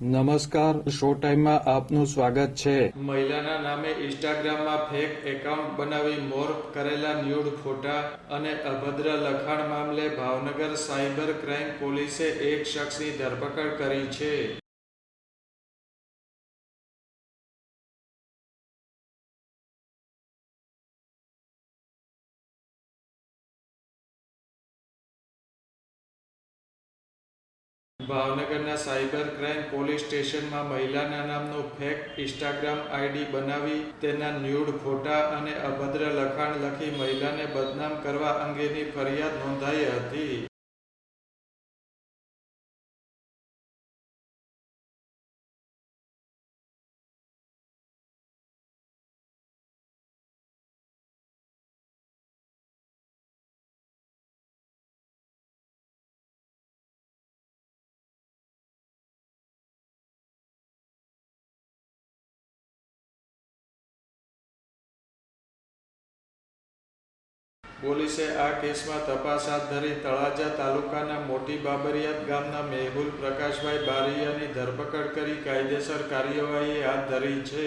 નમસ્કાર, શો ટાઈમમાં આપનું સ્વાગત છે. મહિલાના નામે ઇન્સ્ટાગ્રામમાં ફેક એકાઉન્ટ બનાવી મોર્ફ કરેલા ન્યૂડ ફોટા અને અભદ્ર લખાણ મામલે ભાવનગર સાયબર ક્રાઇમ પોલીસે એક શખ્સની ધરપકડ કરી છે. ભાવનગરના સાયબર ક્રાઇમ પોલીસ સ્ટેશનમાં મહિલાના નામનું ફેક ઇન્સ્ટાગ્રામ આઈડી બનાવી તેના ન્યૂડ ફોટા અને અભદ્ર લખાણ લખી મહિલાને બદનામ કરવા અંગેની ફરિયાદ નોંધાઈ હતી. પોલીસે આ કેસમાં તપાસ હાથ ધરી તળાજા તાલુકાના મોટી બાબરિયાદ ગામના મેહુલ પ્રકાશભાઈ બારૈયાની ધરપકડ કરી કાયદેસર કાર્યવાહી હાથ ધરી છે.